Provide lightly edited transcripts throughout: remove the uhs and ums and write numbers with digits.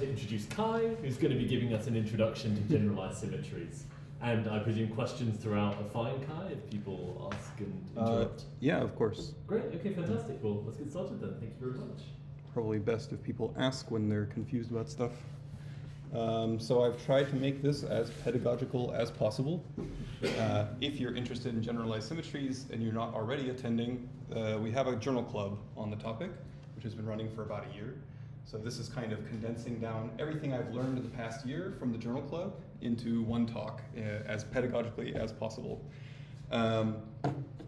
to introduce Kai, who's going to be giving us an introduction to generalized symmetries. And I presume questions throughout are fine, Kai, if people ask and interrupt? Yeah, of course. Great, okay, fantastic. Well, let's get started then. Thank you very much. Probably best if people ask when they're confused about stuff. So I've tried to make this as pedagogical as possible. If you're interested in generalized symmetries and you're not already attending, we have a journal club on the topic, which has been running for about a year. So this is kind of condensing down everything I've learned in the past year from the journal club into one talk as pedagogically as possible.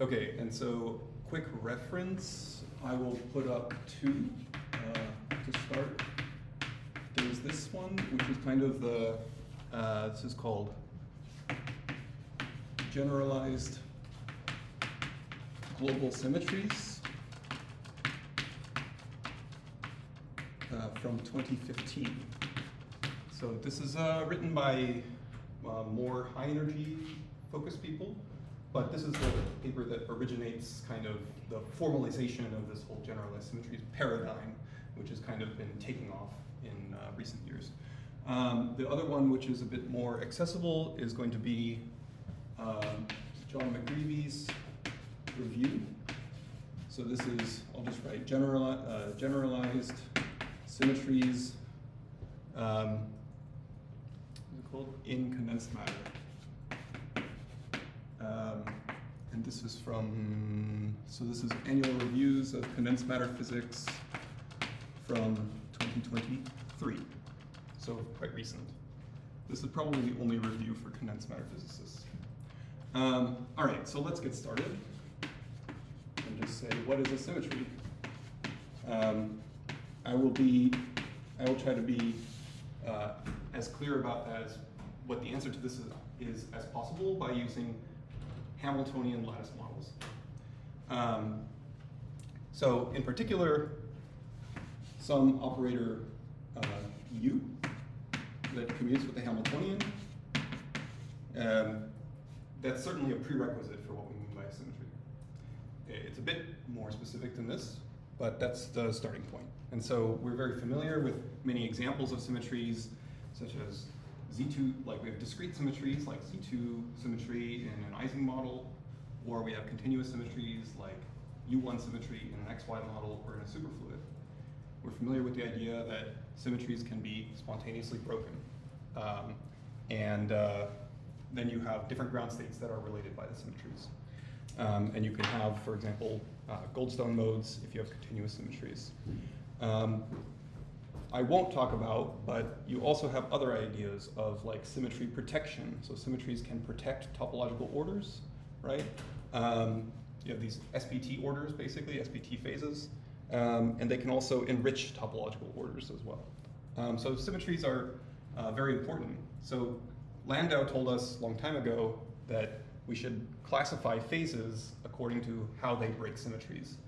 Okay, and so quick reference, I will put up two to start. There's this one, which is kind of the, this is called Generalized Global Symmetries from 2015. So this is written by more high energy focused people, but this is the paper that originates kind of the formalization of this whole generalized symmetries paradigm, which has kind of been taking off in recent years. The other one, which is a bit more accessible, is going to be John McGreevy's review. So this is, I'll just write generalized symmetries what's it called? In condensed matter. And this is from, so this is annual reviews of condensed matter physics from 2023, so quite recent. This is probably the only review for condensed matter physicists. All right, so let's get started and just say, what is a symmetry? I will try to be as clear about as what the answer to this is as possible by using Hamiltonian lattice models. So in particular, some operator U that commutes with the Hamiltonian, that's certainly a prerequisite for what we mean by a symmetry. It's a bit more specific than this, but that's the starting point. And so we're very familiar with many examples of symmetries, such as Z2, like we have discrete symmetries like Z2 symmetry in an Ising model, or we have continuous symmetries like U1 symmetry in an XY model or in a superfluid. We're familiar with the idea that symmetries can be spontaneously broken. Then you have different ground states that are related by the symmetries. And you can have, for example, Goldstone modes if you have continuous symmetries. I won't talk about, but you also have other ideas of like symmetry protection. So symmetries can protect topological orders, right? You have these SPT orders, basically, SPT phases. And they can also enrich topological orders as well. So symmetries are very important. So Landau told us a long time ago that we should classify phases according to how they break symmetries.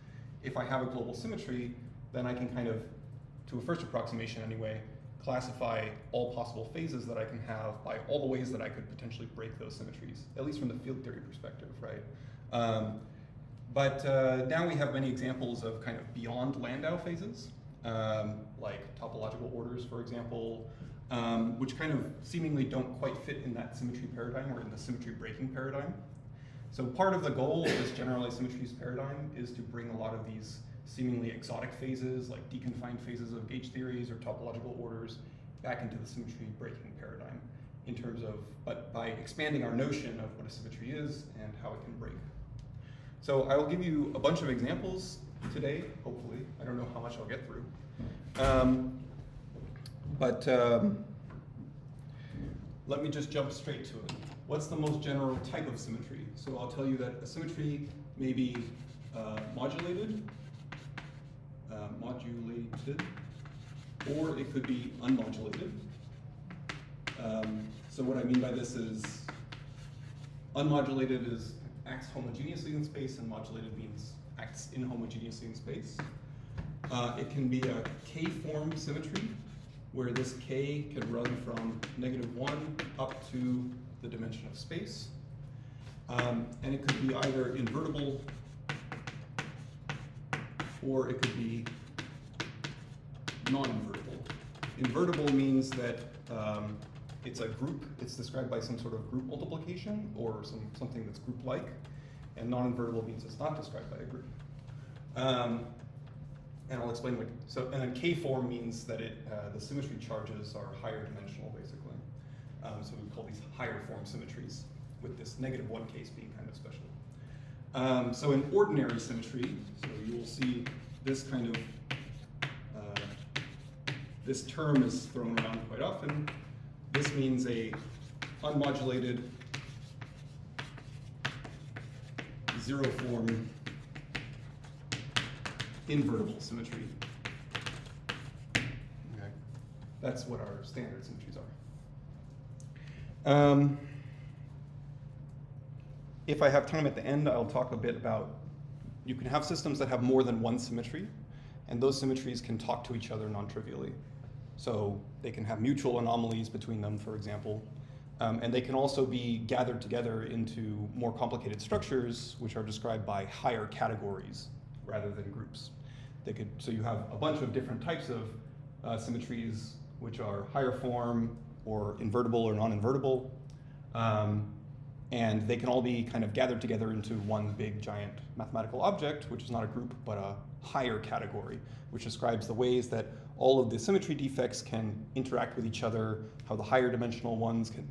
If I have a global symmetry, then I can kind of, to a first approximation anyway, classify all possible phases that I can have by all the ways that I could potentially break those symmetries, at least from the field theory perspective, right? But now we have many examples of kind of beyond Landau phases, like topological orders, for example, which kind of seemingly don't quite fit in that symmetry paradigm or in the symmetry breaking paradigm. So part of the goal of this generalized symmetries paradigm is to bring a lot of these seemingly exotic phases, like deconfined phases of gauge theories or topological orders, back into the symmetry breaking paradigm in terms of, but by expanding our notion of what a symmetry is and how it can break. So I will give you a bunch of examples today, hopefully. I don't know how much I'll get through. Let me just jump straight to it. What's the most general type of symmetry? So I'll tell you that a symmetry may be modulated, or it could be unmodulated. So what I mean by this is unmodulated is acts homogeneously in space, and modulated means acts inhomogeneously in space. It can be a K-form symmetry, where this K can run from -1 up to the dimension of space. And it could be either invertible, or it could be non-invertible. Invertible means that it's a group. It's described by some sort of group multiplication or something that's group-like. And non-invertible means it's not described by a group. And I'll explain what. So, and then K-form means that the symmetry charges are higher dimensional, basically. So we call these higher form symmetries, with this -1 case being kind of special. So in ordinary symmetry, so you will see this kind of this term is thrown around quite often. This means a unmodulated zero form invertible symmetry. Okay. That's what our standard symmetries are. If I have time at the end, I'll talk a bit about, you can have systems that have more than one symmetry, and those symmetries can talk to each other non-trivially. So they can have mutual anomalies between them, for example. And they can also be gathered together into more complicated structures, which are described by higher categories rather than groups. So you have a bunch of different types of symmetries, which are higher form or invertible or non-invertible. And they can all be kind of gathered together into one big giant mathematical object, which is not a group, but a higher category, which describes the ways that all of the symmetry defects can interact with each other, how the higher dimensional ones can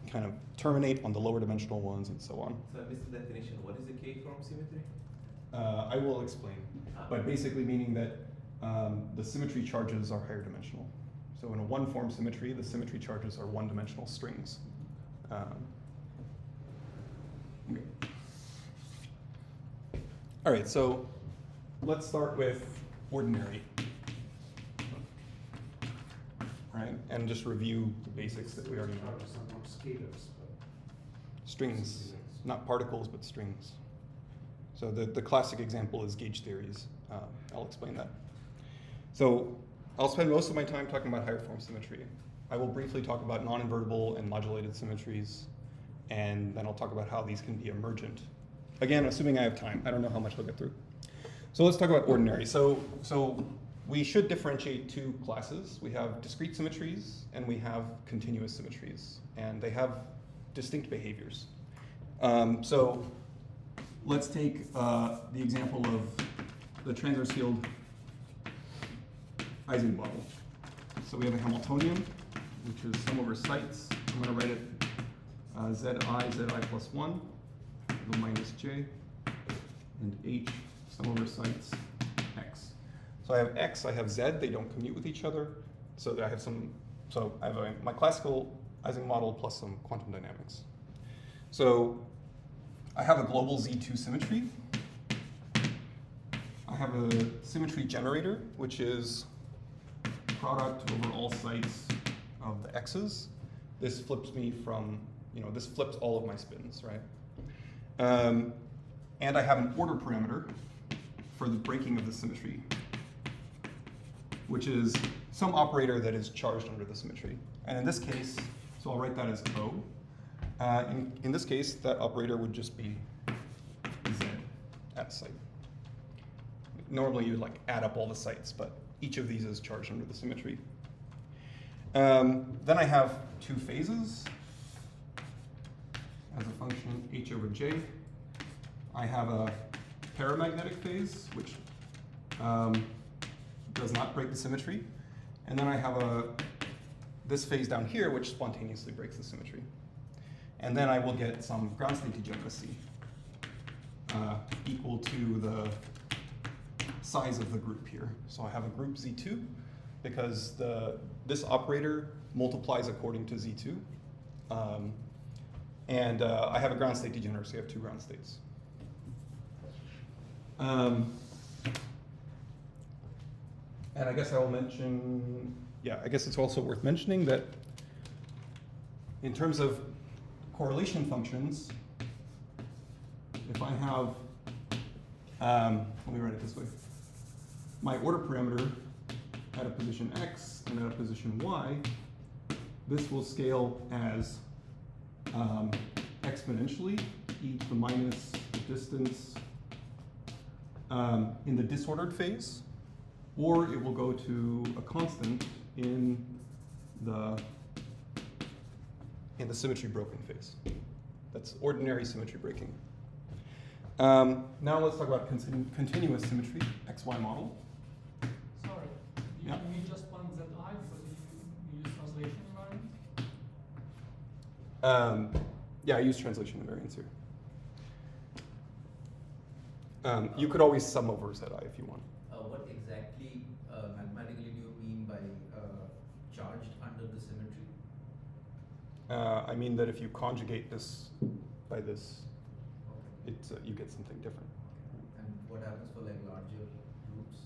kind of terminate on the lower dimensional ones, and so on. So I missed the definition. What is a K-form symmetry? I will explain, but basically meaning that the symmetry charges are higher dimensional. So in a one-form symmetry, the symmetry charges are one-dimensional strings. Okay. All right, so let's start with ordinary, right? And just review the basics that we already know. Strings, not particles, but strings. So the classic example is gauge theories. I'll explain that. So I'll spend most of my time talking about higher form symmetry. I will briefly talk about non-invertible and modulated symmetries, and then I'll talk about how these can be emergent. Again, assuming I have time. I don't know how much we'll get through. So let's talk about ordinary. So we should differentiate two classes. We have discrete symmetries and we have continuous symmetries, and they have distinct behaviors. So let's take the example of the transverse field Ising model. So we have a Hamiltonian, which is sum over sites. I'm going to write it zi plus 1, go minus j, and h, sum over sites, x. So I have x, I have z, they don't commute with each other. So I have my classical Ising model plus some quantum dynamics. So I have a global Z2 symmetry. I have a symmetry generator, which is product over all sites of the x's. This flips me from, this flips all of my spins, right? And I have an order parameter for the breaking of the symmetry, which is some operator that is charged under the symmetry. And in this case, so I'll write that as O. In this case, that operator would just be Z at a site. Normally you would add up all the sites, but each of these is charged under the symmetry. Then I have two phases as a function h over j. I have a paramagnetic phase, which does not break the symmetry. And then I have this phase down here, which spontaneously breaks the symmetry. And then I will get some ground state degeneracy equal to the size of the group here. So I have a group Z2 because this operator multiplies according to Z2. And I have a ground state degeneracy. I have two ground states. And I guess I will mention, I guess it's also worth mentioning that in terms of correlation functions, if I have, let me write it this way, my order parameter at a position x and at a position y, this will scale as exponentially, e to the minus the distance in the disordered phase, or it will go to a constant in the symmetry broken phase. That's ordinary symmetry breaking. Now let's talk about continuous symmetry, XY model. Sorry, Yeah. you need just one ZI because you use translation invariant? Yeah, I use translation invariance here. You could always sum over Zi if you want. What exactly mathematically do you mean by charged under the symmetry? I mean that if you conjugate this by this, Okay. you get something different. And what happens for like larger groups?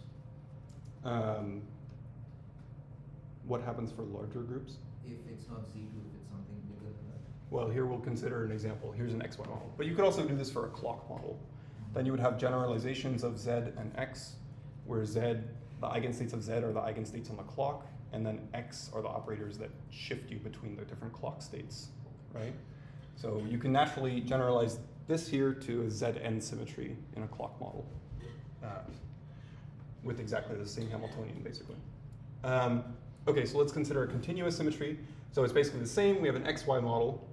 What happens for larger groups? If it's not Z2, if it's something bigger than that. Well, here we'll consider an example. Here's an XY model. But you could also do this for a clock model. Then you would have generalizations of Z and X, where Z, the eigenstates of Z are the eigenstates on the clock, and then X are the operators that shift you between the different clock states, right? So you can naturally generalize this here to a Zn symmetry in a clock model with exactly the same Hamiltonian, basically. Okay, so let's consider a continuous symmetry. So it's basically the same. We have an XY model.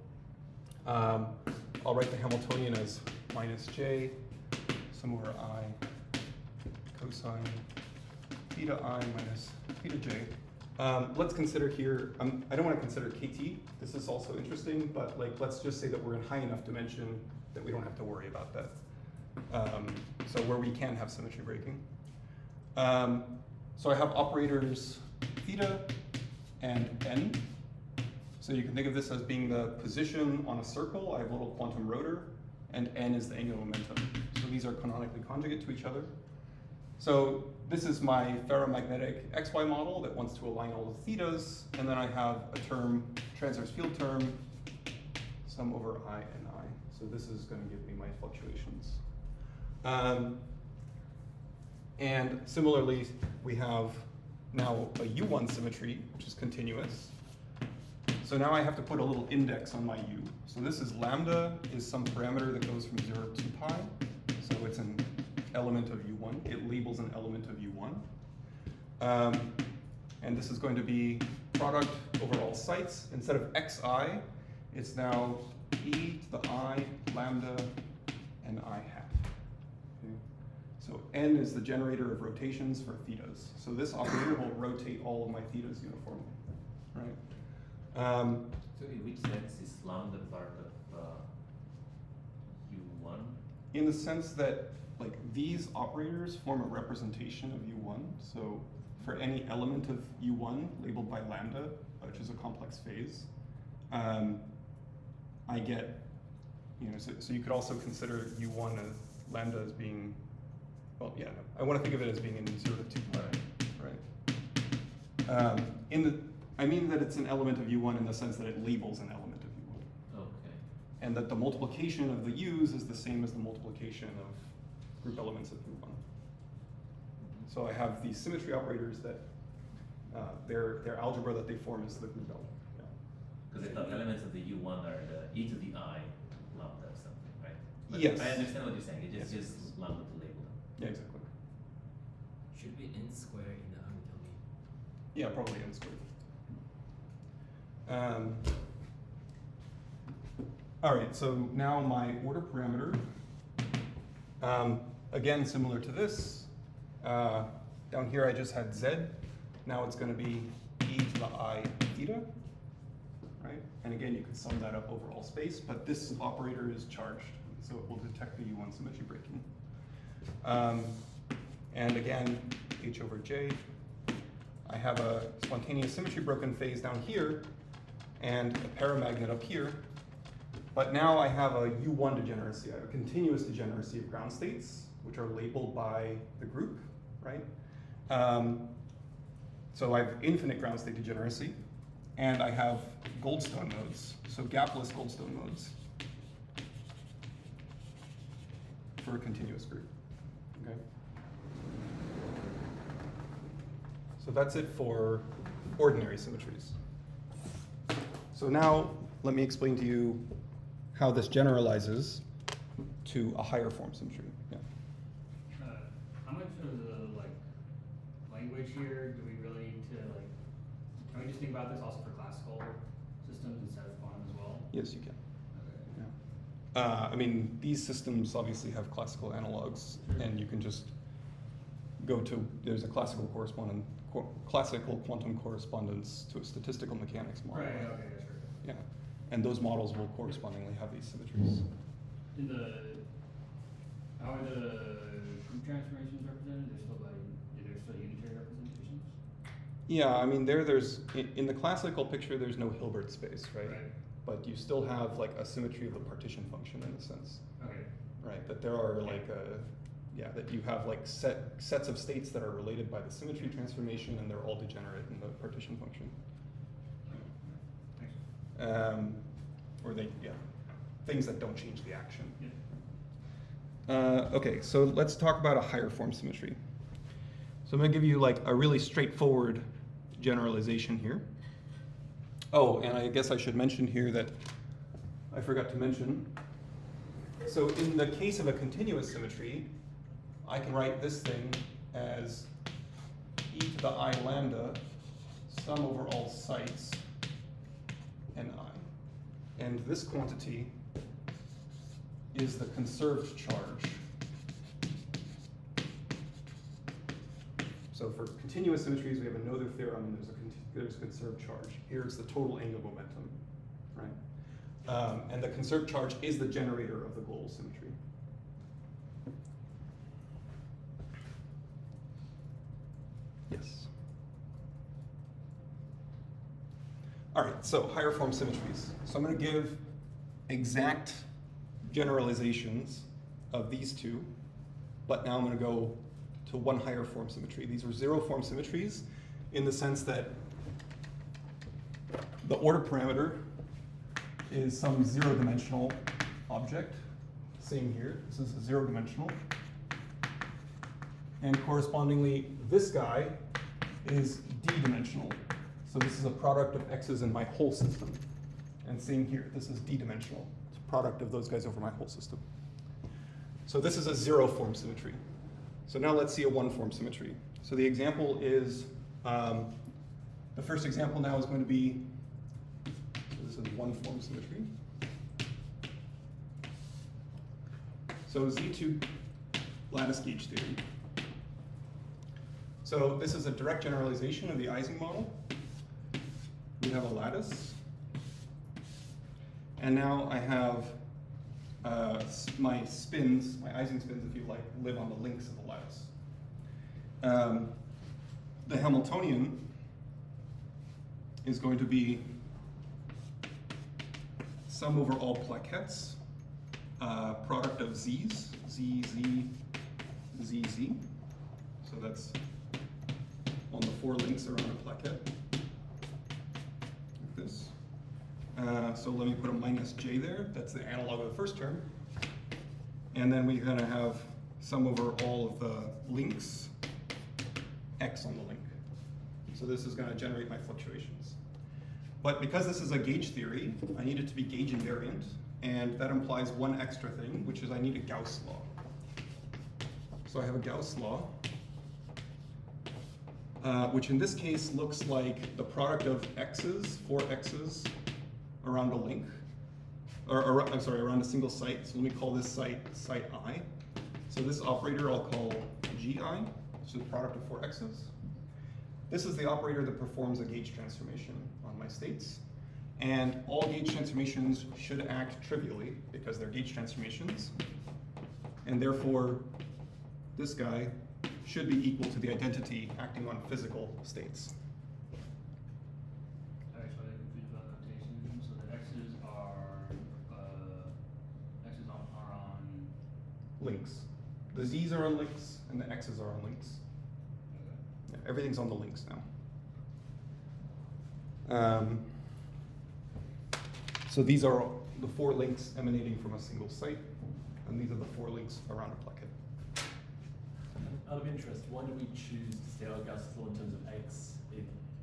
I'll write the Hamiltonian as minus J, sum over I, cosine theta I minus theta J. Let's consider here, I don't want to consider KT. This is also interesting, but like let's just say that we're in high enough dimension that we don't have to worry about that. So where we can have symmetry breaking. So I have operators theta and n. So you can think of this as being the position on a circle. I have a little quantum rotor, and n is the angular momentum. So these are canonically conjugate to each other. So this is my ferromagnetic XY model that wants to align all the thetas, and then I have a term, transverse field term, sum over I and I. So this is going to give me my fluctuations. And similarly, we have now a U1 symmetry, which is continuous. So now I have to put a little index on my U. So this is lambda is some parameter that goes from 0 to pi. So it's an element of U1. It labels an element of U1. And this is going to be product over all sites. Instead of xi, it's now e to the I, lambda, and I hat. Okay. So n is the generator of rotations for thetas. So this operator will rotate all of my thetas uniformly, right? So in which sense is lambda part of U1? In the sense that like these operators form a representation of U1. So for any element of U1 labeled by lambda, which is a complex phase, I get, so you could also consider U1 as lambda as being, well, yeah, no, I want to think of it as being in 0 to 2 pi, right? I mean that it's an element of U1 in the sense that it labels an element of U1. Okay. And that the multiplication of the U's is the same as the multiplication of group elements of U1. So I have these symmetry operators that their algebra that they form is the group element. Because the elements of the U1 are the e to the I lambda or something, right? But Yes. I understand what you're saying. It just Yes. uses lambda to label them. Yeah, exactly. Should be n squared in the Hamiltonian. Yeah, probably n squared. All right, so now my order parameter, again, similar to this. Down here I just had z. Now it's going to be e to the I theta, right? And again, you could sum that up over all space, but this operator is charged, so it will detect the U1 symmetry breaking. And again, h over j. I have a spontaneous symmetry broken phase down here, and a paramagnet up here. But now I have a U1 degeneracy. I have a continuous degeneracy of ground states, which are labeled by the group, right? So I have infinite ground state degeneracy, and I have Goldstone modes, so gapless Goldstone modes for a continuous group, okay? So that's it for ordinary symmetries. So now let me explain to you how this generalizes to a higher form symmetry. Yeah. How much of the language here do we really need to we just think about this also for classical systems instead of quantum as well? Yes, you can. Okay. Yeah. I mean, these systems obviously have classical analogs, and you can just go to, there's a classical quantum correspondence to a statistical mechanics model. Right, okay, that's right. Yeah, and those models will correspondingly have these symmetries. How are the group transformations represented? They're still unitary representations? Yeah, I mean, there's in the classical picture, there's no Hilbert space, right? But you still have like a symmetry of the partition function in a sense. Okay. Right, that there are like that you have like sets of states that are related by the symmetry transformation, and they're all degenerate in the partition function. Thanks. Or things that don't change the action. Yeah. Okay, so let's talk about a higher form symmetry. So I'm going to give you like a really straightforward generalization here. Oh, and I guess I should mention here that I forgot to mention. So in the case of a continuous symmetry, I can write this thing as e to the I lambda sum over all sites n I. And this quantity is the conserved charge. So for continuous symmetries, we have a Noether theorem, and there's a conserved charge. Here it's the total angular momentum, right? And the conserved charge is the generator of the global symmetry. Yes. All right, so higher form symmetries. So I'm going to give exact generalizations of these two, but now I'm going to go to one higher form symmetry. These are zero form symmetries in the sense that the order parameter is some zero-dimensional object. Same here, this is a zero-dimensional. And correspondingly, this guy is d-dimensional. So this is a product of x's in my whole system. And same here, this is d-dimensional. It's a product of those guys over my whole system. So this is a zero form symmetry. So now let's see a one form symmetry. So the example is, the first example now is going to be, so this is one form symmetry. So Z2 lattice gauge theory. So this is a direct generalization of the Ising model. We have a lattice. And now I have my spins, my Ising spins, if you like, live on the links of the lattice. The Hamiltonian is going to be sum over all plaquettes, product of z's, z, z, z, z. So that's on the four links around a plaquette, like this. So let me put a minus j there. That's the analog of the first term. And then we're going to have sum over all of the links, x on the link. So this is going to generate my fluctuations. But because this is a gauge theory, I need it to be gauge invariant. And that implies one extra thing, which is I need a Gauss law. So I have a Gauss law, which in this case looks like the product of x's, four x's, around a link, I'm sorry, around a single site. So let me call this site I. So this operator I'll call gi, which is the product of four x's. This is the operator that performs a gauge transformation on my states. And all gauge transformations should act trivially because they're gauge transformations. And therefore, this guy should be equal to the identity acting on physical states. Alright, so I get confused about notation. So the x's are on Links. The z's are on links, and the x's are on links. okay. Yeah, everything's on the links now. So these are the four links emanating from a single site, and these are the four links around a plaquette. Out of interest, why do we choose to state our Gauss law in terms of x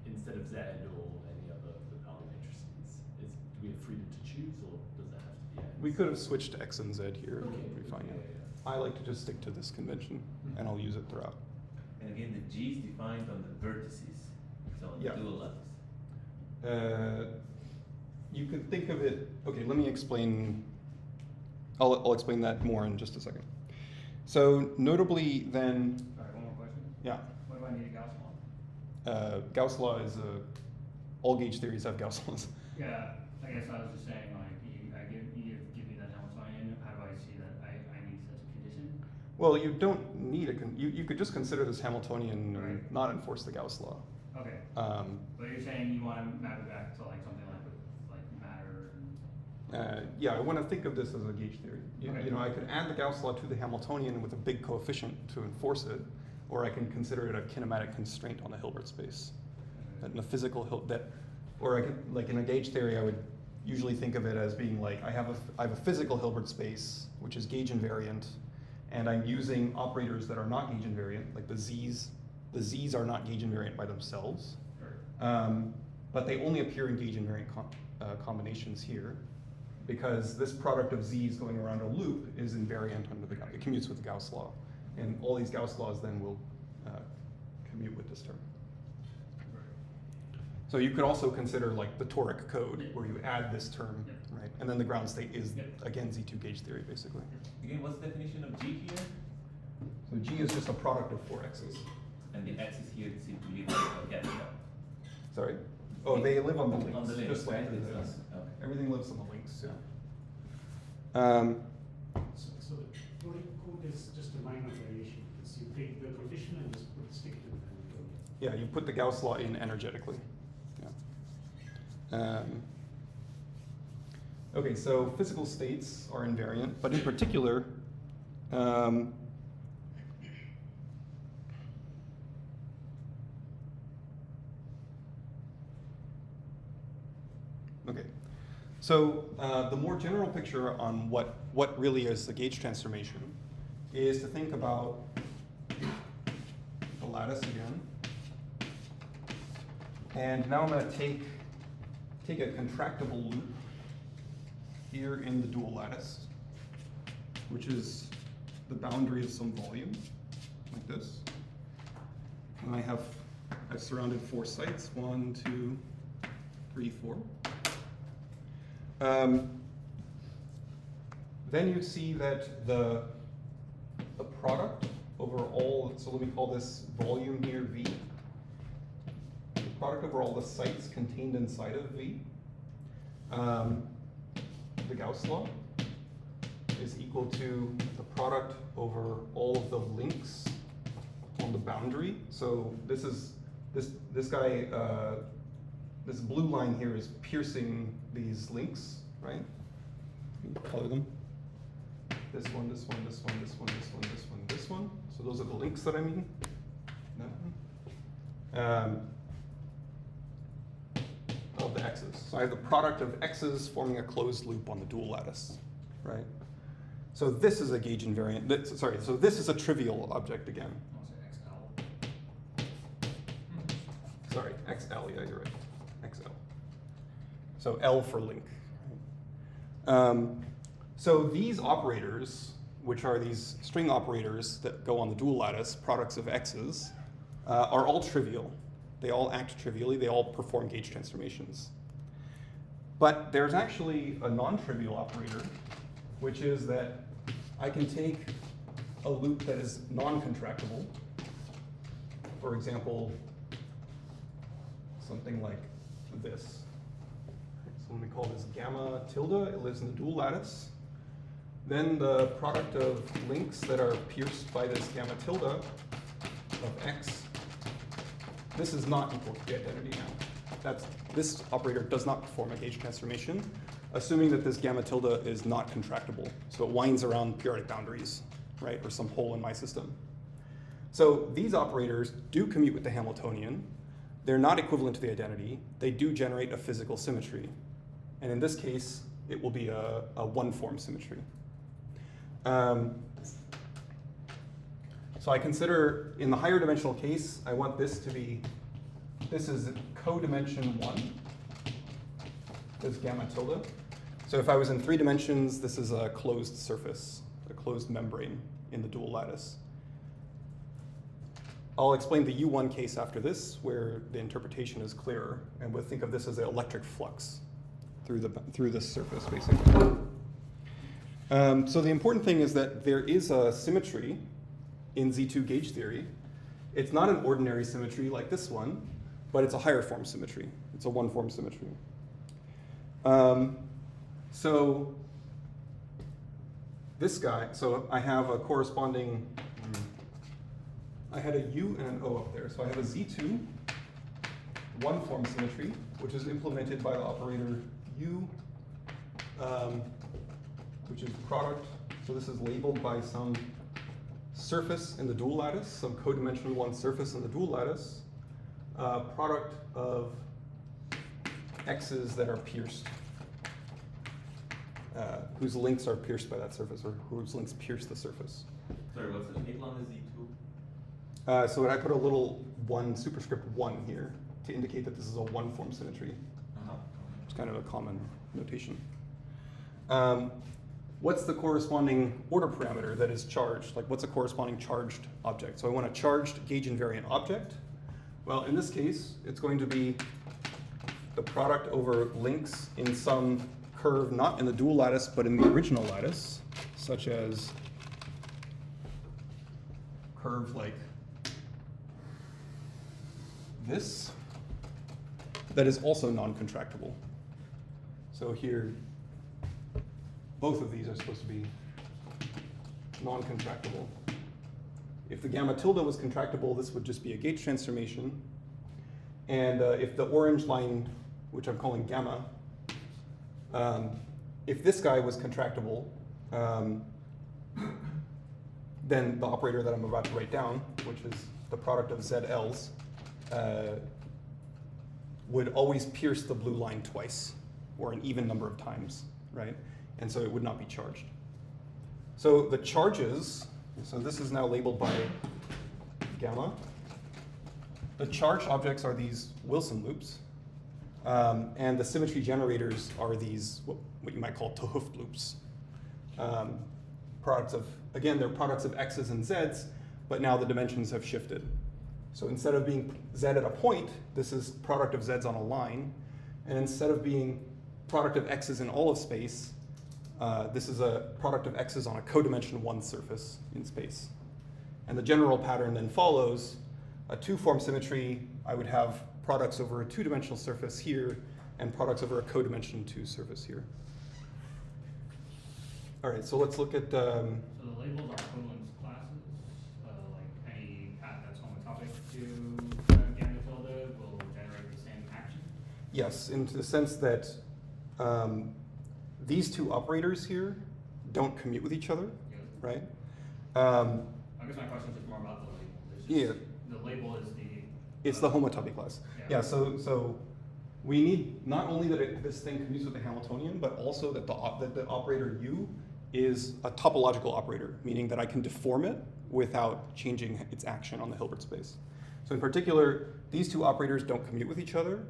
instead of z or any other of the Pauli matrices? Do we have freedom to choose, or does that have to be x? We could have switched to x and z here. Okay, Refine it. yeah. I like to just stick to this convention, and I'll use it throughout. And again, the G is defined on the vertices, so on Yeah. the dual lattice. You could think of it, okay, let me explain, I'll explain that more in just a second. So notably then, Alright, one more question. yeah, What do I need a Gauss law? Gauss law is all gauge theories have Gauss laws. Yeah, I guess I was just saying, like, you give me that Hamiltonian, how do I see that I need such a condition? Well, you don't need you could just consider this Hamiltonian and Right. not enforce the Gauss law. Okay, Um, but you're saying you want to map it back to like something like with like matter and. yeah, I want to think of this as a gauge theory. Okay. You know, I could add the Gauss law to the Hamiltonian with a big coefficient to enforce it, or I can consider it a kinematic constraint on the Hilbert space. That in a physical or I could, like in a gauge theory, I would usually think of it as being like I have a physical Hilbert space which is gauge invariant, and I'm using operators that are not gauge invariant, like the z's. The z's are not gauge invariant by themselves, but they only appear in gauge invariant combinations here, because this product of z's going around a loop is invariant under it commutes with the Gauss law, and all these Gauss laws then will commute with this term. So you could also consider like the toric code, where you add this term, right? And then the ground state is, again, Z2 gauge theory, basically. Again, what's the definition of G here? So G is just a product of 4 x's. And the x's here seem to live again. Sorry? Oh, they live on the links. On the links, just like right? the- Okay. everything lives on the links, yeah. So the toric code is just a minor variation. It's you take the condition and just stick it in the Hamiltonian. Yeah, you put the Gauss law in energetically. Yeah. Okay, so physical states are invariant, but in particular, okay, so the more general picture on what really is the gauge transformation is to think about the lattice again. And now I'm going to take a contractible loop here in the dual lattice, which is the boundary of some volume, like this. And I've surrounded 4 sites, 1, 2, 3, 4. Then you see that the product over all, so let me call this volume here V. The product over all the sites contained inside of V, the Gauss law, is equal to the product over all of the links on the boundary. So this is this guy, this blue line here is piercing these links, right? Color them. This one, this one, this one, this one, this one, this one, this one. So those are the links that I mean. That one. Of the x's. So I have the product of x's forming a closed loop on the dual lattice, right? So this is a gauge invariant. So this is a trivial object again. I'll say XL. Sorry, XL, yeah, you're right. XL. So L for link. So these operators, which are these string operators that go on the dual lattice, products of x's, are all trivial. They all act trivially, they all perform gauge transformations. But there's actually a non-trivial operator, which is that I can take a loop that is non-contractible. For example, something like this. So let me call this gamma tilde. It lives in the dual lattice. Then the product of links that are pierced by this gamma tilde of x, this is not equal to the identity now. This operator does not perform a gauge transformation, assuming that this gamma tilde is not contractible. So it winds around periodic boundaries, right, or some hole in my system. So these operators do commute with the Hamiltonian. They're not equivalent to the identity. They do generate a physical symmetry. And in this case, it will be a one-form symmetry. So I consider, in the higher dimensional case, I want this to be, this is codimension 1, this gamma tilde. So if I was in 3 dimensions, this is a closed surface, a closed membrane in the dual lattice. I'll explain the U1 case after this, where the interpretation is clearer, and we'll think of this as an electric flux through the surface, basically. So the important thing is that there is a symmetry in Z2 gauge theory. It's not an ordinary symmetry like this one, but it's a higher form symmetry. It's a one-form symmetry. So this guy, so I have a corresponding, I had a U and an O up there. So I have a Z2 one-form symmetry, which is implemented by the operator U, which is product. So this is labeled by some surface in the dual lattice, some codimension 1 surface in the dual lattice, product of x's that are pierced, whose links are pierced by that surface, or whose links pierce the surface. Sorry, what's the label on the Z2? So I put a little 1 superscript 1 here to indicate that this is a one-form symmetry. It's kind of a common notation. What's the corresponding order parameter that is charged? Like, what's a corresponding charged object? So I want a charged gauge invariant object. Well, in this case, it's going to be the product over links in some curve, not in the dual lattice, but in the original lattice, such as curve like this, that is also non-contractible. So here, both of these are supposed to be non-contractible. If the gamma tilde was contractible, this would just be a gauge transformation. And if the orange line, which I'm calling gamma, if this guy was contractible, then the operator that I'm about to write down, which is the product of ZLs, would always pierce the blue line twice, or an even number of times, right? And so it would not be charged. So the charges, so this is now labeled by gamma. The charged objects are these Wilson loops, and the symmetry generators are these, what you might call 't Hooft loops. Products of, again, they're products of x's and z's, but now the dimensions have shifted. So instead of being z at a point, this is product of z's on a line, and instead of being product of x's in all of space, this is a product of x's on a codimension 1 surface in space. And the general pattern then follows a 2-form symmetry. I would have products over a 2-dimensional surface here and products over a codimension 2 surface here. All right, so let's look at. So the labels are equivalence classes, like any path that's homotopic to gamma tilde will generate the same action? Yes, in the sense that these two operators here don't commute with each other, Yes. right? I guess my question is just more about the label. It's just, Yeah. The label is the. It's the homotopy class. Yeah, so we need not only that this thing commutes with the Hamiltonian, but also that the operator U is a topological operator, meaning that I can deform it without changing its action on the Hilbert space. So in particular, these two operators don't commute with each other,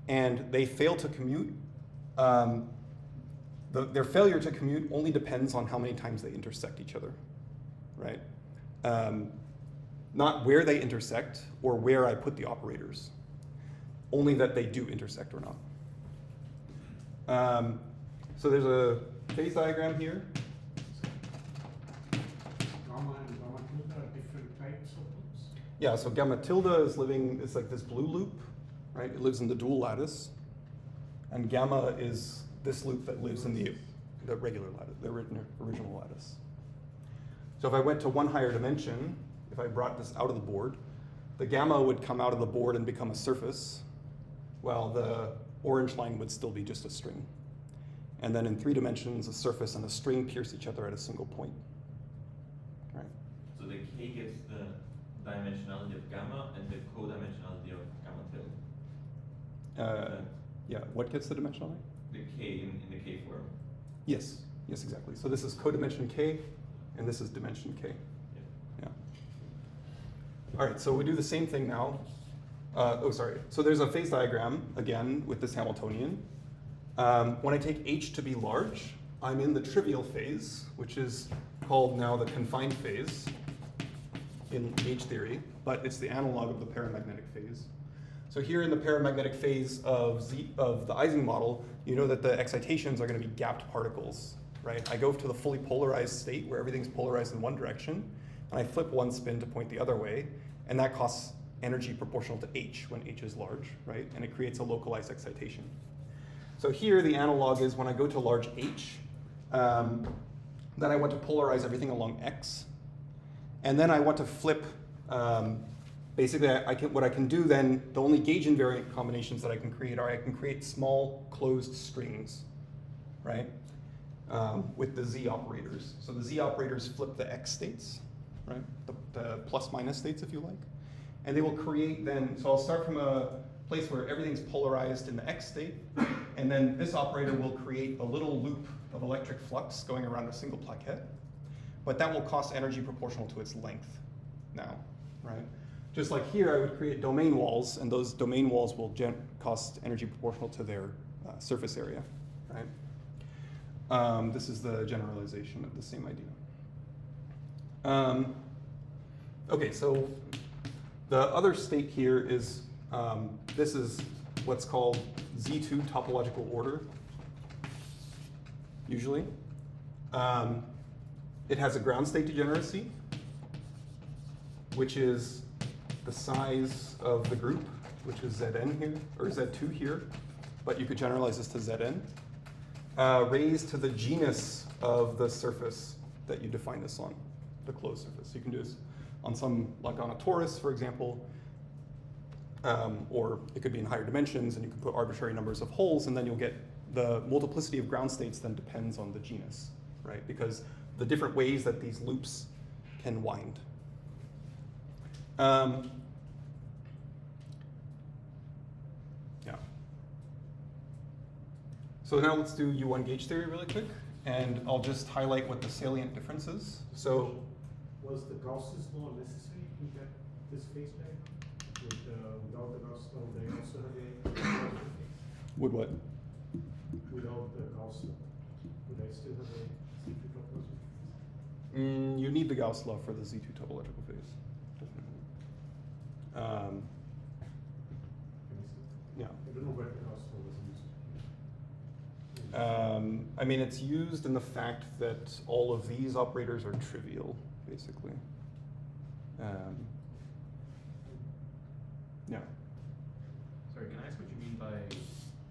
and they fail to commute. Their failure to commute only depends on how many times they intersect each other, right? Not where they intersect or where I put the operators, only that they do intersect or not. So there's a phase diagram here. Gamma and gamma tilde are different types of loops. Yeah, so gamma tilde is living, it's like this blue loop, right? It lives in the dual lattice. And gamma is this loop that lives in the regular lattice, the original lattice. So if I went to one higher dimension, if I brought this out of the board, the gamma would come out of the board and become a surface, while the orange line would still be just a string. And then in 3 dimensions, a surface and a string pierce each other at a single point. Right. So the K gets the dimensionality of gamma and the codimensionality of gamma tilde. Yeah, what gets the dimensionality? The K in the K form. Yes, exactly. So this is codimension K, and this is dimension K. Yeah. All right, so we do the same thing now. So there's a phase diagram, again, with this Hamiltonian. When I take H to be large, I'm in the trivial phase, which is called now the confined phase. in gauge theory, but it's the analog of the paramagnetic phase. So here in the paramagnetic phase of the Ising model, you know that the excitations are going to be gapped particles, right? I go to the fully polarized state where everything's polarized in one direction, and I flip one spin to point the other way, and that costs energy proportional to h when h is large, right? And it creates a localized excitation. So here the analog is when I go to large h, then I want to polarize everything along x, and then I want to flip. Basically, what I can do then, the only gauge invariant combinations that I can create are I can create small closed strings, right? With the z operators. So the z operators flip the x states, right? The plus minus states, if you like. And they will create then, so I'll start from a place where everything's polarized in the x state, and then this operator will create a little loop of electric flux going around a single plaquette. But that will cost energy proportional to its length now, right? Just like here, I would create domain walls, and those domain walls will cost energy proportional to their surface area, right? This is the generalization of the same idea. Okay, so the other state here is, this is what's called Z2 topological order, usually. It has a ground state degeneracy, which is the size of the group, which is Zn here, or Z2 here, but you could generalize this to Zn, raised to the genus of the surface that you define this on, the closed surface. You can do this on some, like on a torus, for example, or it could be in higher dimensions, and you can put arbitrary numbers of holes, and then you'll get the multiplicity of ground states then depends on the genus, right? Because the different ways that these loops can wind. Yeah. So now let's do U1 gauge theory really quick, and I'll just highlight what the salient difference is. So, was the Gauss's law necessary to get this phase diagram? Without the Gauss law, they also have a phase? would what? Without the Gauss law, would I still have a Z2 topological phase? You need the Gauss law for the Z2 topological phase, definitely. Can you see? Yeah. I don't know where the Gauss law was used. I mean, it's used in the fact that all of these operators are trivial, basically. Yeah. Sorry, can I ask what you mean by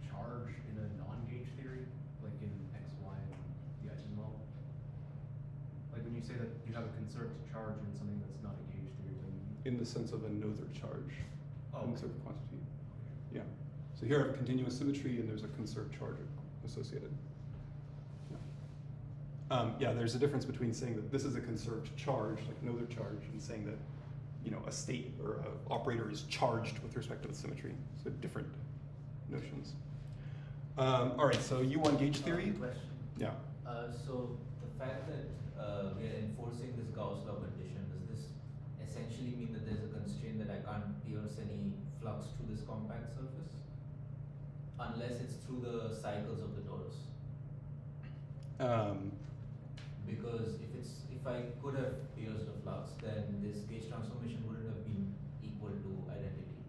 charge in a non-gauge theory, like in X, Y, and the Ising model? Like when you say that you have a conserved charge in something that's not a gauge theory, what do you mean? In the sense of a Noether charge, Oh, okay. conserved quantity. Yeah. So here I have continuous symmetry, and there's a conserved charge associated. Yeah, there's a difference between saying that this is a conserved charge, like Noether charge, and saying that, you know, a state or an operator is charged with respect to the symmetry. So different notions. All right, so U1 gauge theory. Question. Yeah. So the fact that we are enforcing this Gauss law condition, does this essentially mean that there's a constraint that I can't pierce any flux through this compact surface? Unless it's through the cycles of the torus. Because if I could have pierced a flux, then this gauge transformation wouldn't have been equal to identity,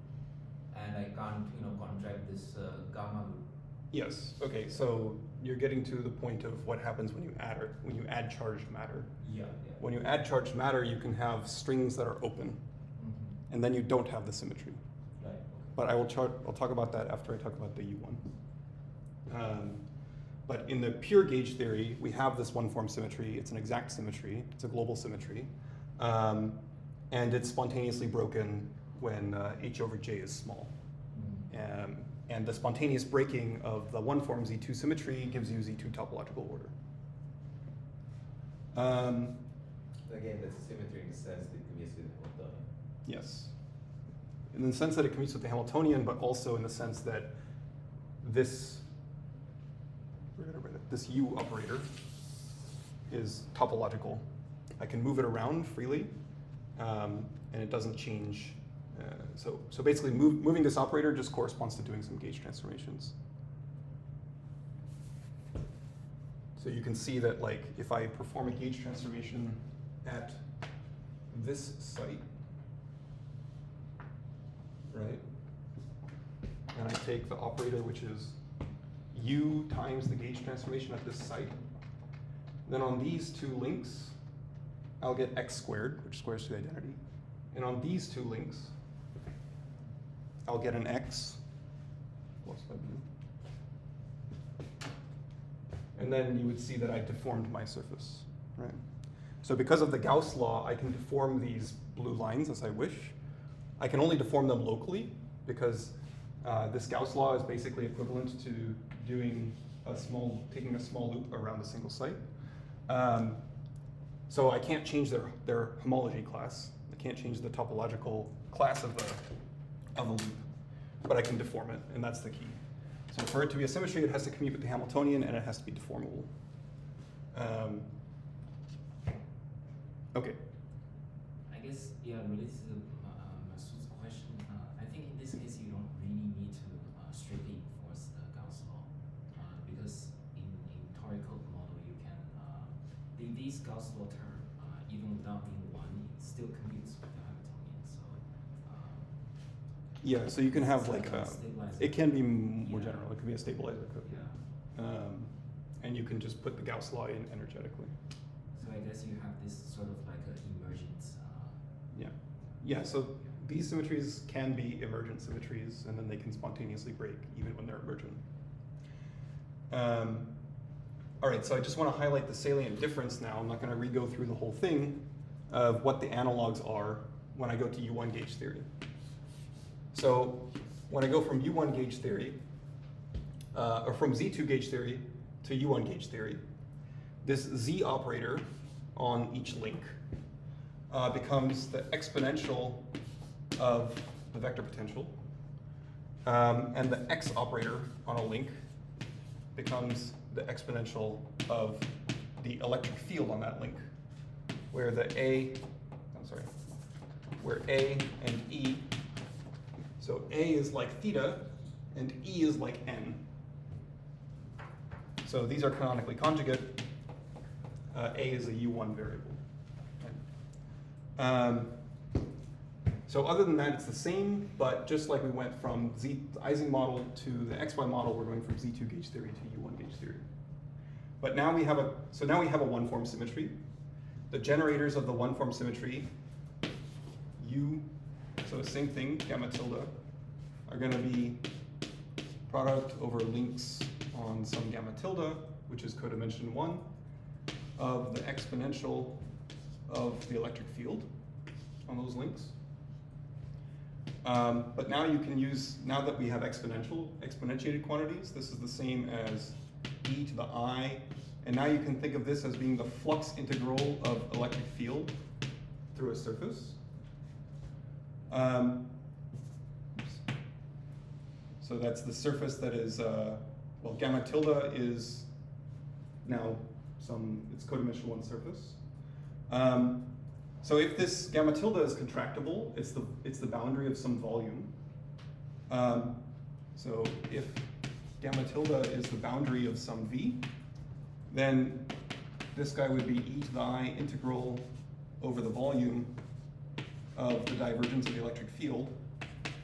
and I can't, contract this gamma loop. Yes. Okay. So you're getting to the point of what happens when you add charged matter. Yeah. When you add charged matter, you can have strings that are open, Mm-hmm. and then you don't have the symmetry. Right. Okay. But I'll talk about that after I talk about the U1. But in the pure gauge theory, we have this one-form symmetry. It's an exact symmetry. It's a global symmetry. And it's spontaneously broken when h over j is small. Mm-hmm. And the spontaneous breaking of the one-form Z2 symmetry gives you Z2 topological order. Again, that's a symmetry in the sense that it commutes with the Hamiltonian. Yes. In the sense that it commutes with the Hamiltonian, but also in the sense that this U operator is topological. I can move it around freely, and it doesn't change. So basically, moving this operator just corresponds to doing some gauge transformations. So you can see that, like, if I perform a gauge transformation at this site, right? And I take the operator, which is u times the gauge transformation at this site. Then on these two links, I'll get x squared, which squares to the identity. And on these two links, I'll get an x plus w. And then you would see that I deformed my surface, right? So because of the Gauss law, I can deform these blue lines as I wish. I can only deform them locally because this Gauss law is basically equivalent to doing taking a small loop around a single site. So I can't change their homology class. I can't change the topological class of a loop, but I can deform it, and that's the key. So for it to be a symmetry, it has to commute with the Hamiltonian, and it has to be deformable. Okay. I guess, yeah, related to Masood's question, I think in this case you don't really need to strictly enforce the Gauss law, because in torical model you can, these Gauss law term, even without being one, it still commutes with the Hamiltonian, so. Yeah, so you can have like stabilizer. it can be more Yeah. general. It could be a stabilizer code. Yeah. And you can just put the Gauss law in energetically. So I guess you have this sort of like an emergence. Yeah. Yeah, so these symmetries can be emergent symmetries, and then they can spontaneously break even when they're emergent. All right, so I just want to highlight the salient difference now. I'm not going to re-go through the whole thing of what the analogs are when I go to U1 gauge theory. So when I go from U1 gauge theory, or from Z2 gauge theory to U1 gauge theory, this Z operator on each link becomes the exponential of the vector potential, and the X operator on a link becomes the exponential of the electric field on that link, where A and E, so A is like theta and E is like N. So these are canonically conjugate. A is a U1 variable. So other than that, it's the same, but just like we went from the Ising model to the XY model, we're going from Z2 gauge theory to U1 gauge theory. But now we have a one-form symmetry. The generators of the one-form symmetry, U, so same thing, gamma tilde, are going to be product over links on some gamma tilde, which is codimension 1, of the exponential of the electric field on those links. But now you can use, now that we have exponentiated quantities, this is the same as e to the I, and now you can think of this as being the flux integral of electric field through a surface. So that's the surface that is, well, gamma tilde is now it's codimension 1 surface. So if this gamma tilde is contractible, it's the boundary of some volume. So if gamma tilde is the boundary of some V, then this guy would be e to the I integral over the volume of the divergence of the electric field,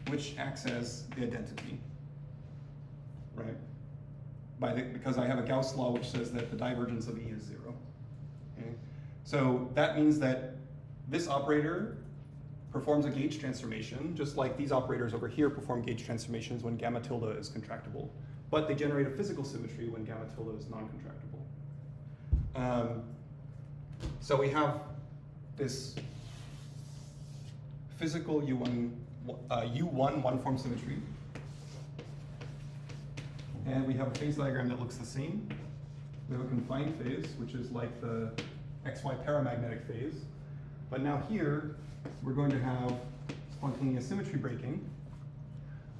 which acts as the identity, right? Because I have a Gauss law which says that the divergence of E is 0. Okay? So that means that this operator performs a gauge transformation, just like these operators over here perform gauge transformations when gamma tilde is contractible. But they generate a physical symmetry when gamma tilde is non-contractible. So we have this physical U1 one-form symmetry. And we have a phase diagram that looks the same. We have a confined phase, which is like the XY paramagnetic phase. But now here, we're going to have spontaneous symmetry breaking.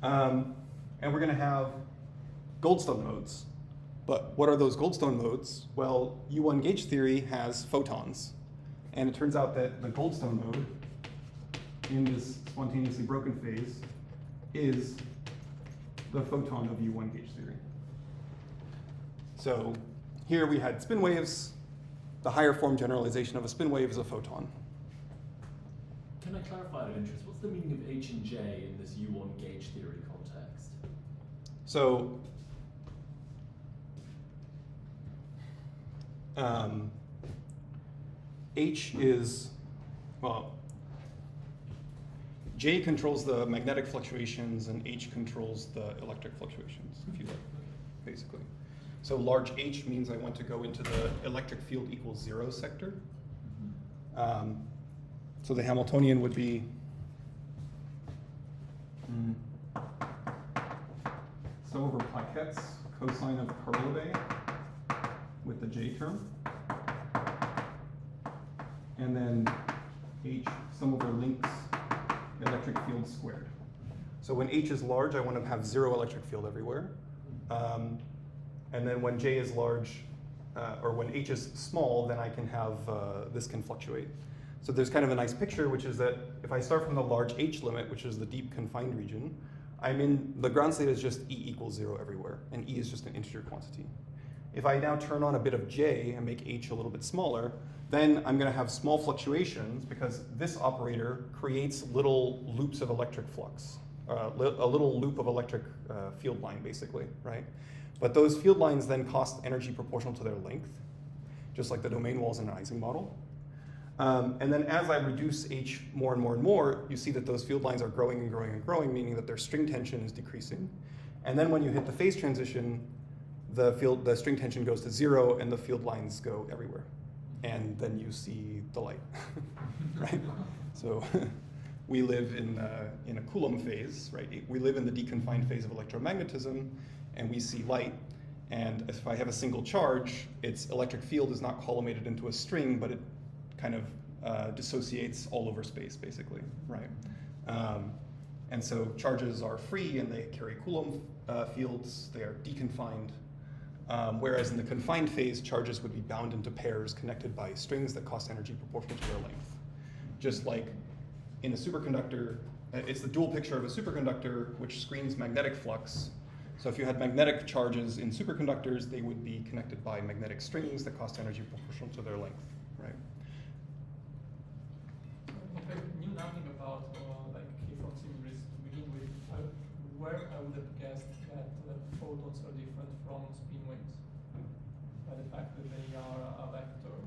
And we're going to have Goldstone modes. But what are those Goldstone modes? Well, U1 gauge theory has photons. And it turns out that the Goldstone mode in this spontaneously broken phase is the photon of U1 gauge theory. So here we had spin waves. The higher form generalization of a spin wave is a photon. can I clarify out of interest? What's the meaning of H and J in this U1 gauge theory context? So, H is, well, J controls the magnetic fluctuations and H controls the electric fluctuations, if you like, basically. So large H means I want to go into the electric field equals 0 sector. So the Hamiltonian would be so over Paquette's cosine of curl of A with the J term. And then H sum over Link's electric field squared. So when H is large, I want to have 0 electric field everywhere. And then when J is large, or when H is small, then I can have, this can fluctuate. So there's kind of a nice picture, which is that if I start from the large H limit, which is the deep confined region, I'm in, the ground state is just E equals 0 everywhere, and E is just an integer quantity. If I now turn on a bit of J and make H a little bit smaller, then I'm going to have small fluctuations because this operator creates little loops of electric flux, a little loop of electric field line, basically, right? But those field lines then cost energy proportional to their length, just like the domain walls in an Ising model. And then as I reduce H more and more and more, you see that those field lines are growing and growing and growing, meaning that their string tension is decreasing. And then when you hit the phase transition, the string tension goes to 0 and the field lines go everywhere. And then you see the light, right? So we live in a Coulomb phase, right? We live in the deconfined phase of electromagnetism, and we see light. And if I have a single charge, its electric field is not collimated into a string, but it kind of dissociates all over space, basically, right? And so charges are free and they carry Coulomb fields. They are deconfined. Whereas in the confined phase, charges would be bound into pairs connected by strings that cost energy proportional to their length. Just like in a superconductor, it's the dual picture of a superconductor which screens magnetic flux. So if you had magnetic charges in superconductors, they would be connected by magnetic strings that cost energy proportional to their length, right? If I knew nothing about like K-form symmetries to begin with, where I would have guessed that photons are different from spin waves by the fact that they are a vector or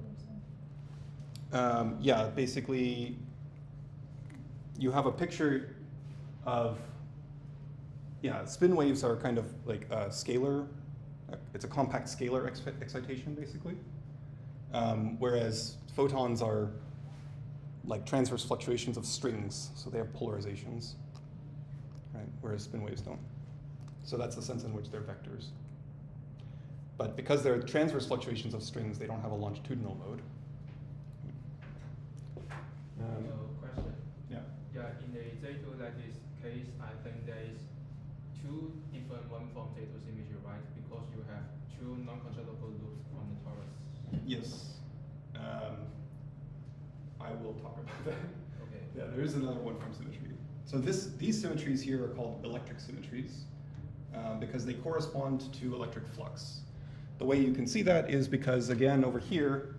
something. Yeah, basically, you have a picture of, yeah, spin waves are kind of like a scalar, it's a compact scalar excitation, basically. Whereas photons are like transverse fluctuations of strings, so they have polarizations, right? Whereas spin waves don't. So that's the sense in which they're vectors. But because they're transverse fluctuations of strings, they don't have a longitudinal mode. Question. Yeah. Yeah, in the J2 lattice case, I think there is two different one-form J2 symmetry, right? Because you have two non-controllable loops on the torus. Yes. I will talk about that. Okay. Yeah, there is another one from symmetry. So these symmetries here are called electric symmetries because they correspond to electric flux. The way you can see that is because, again, over here,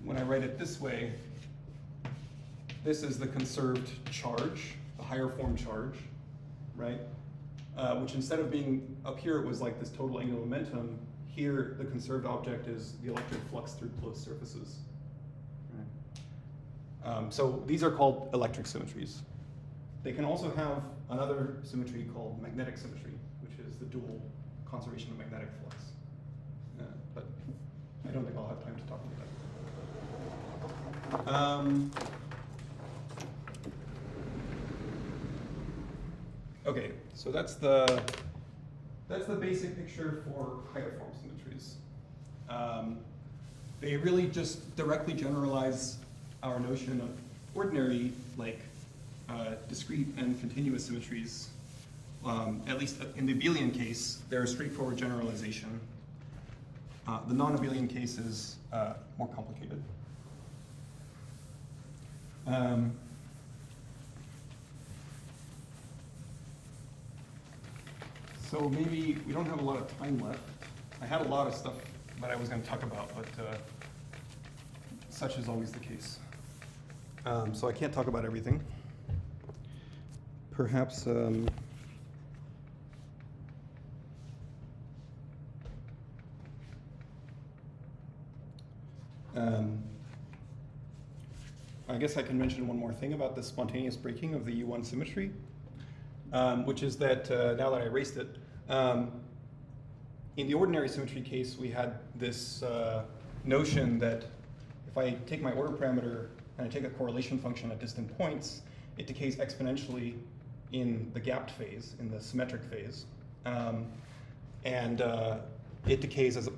when I write it this way, this is the conserved charge, the higher form charge, right? Which instead of being up here, it was like this total angular momentum. Here, the conserved object is the electric flux through closed surfaces. Right? So these are called electric symmetries. They can also have another symmetry called magnetic symmetry, which is the dual conservation of magnetic flux. But I don't think I'll have time to talk about that. Okay, so that's the basic picture for higher form symmetries. They really just directly generalize our notion of ordinary, like discrete and continuous symmetries. At least in the abelian case, they're a straightforward generalization. The non-abelian case is more complicated. So maybe we don't have a lot of time left. I had a lot of stuff that I was going to talk about, but such is always the case. So I can't talk about everything. Perhaps I guess I can mention one more thing about the spontaneous breaking of the U1 symmetry, which is that now that I erased it, in the ordinary symmetry case, we had this notion that if I take my order parameter and I take a correlation function at distant points, it decays exponentially in the gapped phase, in the symmetric phase. It decays as,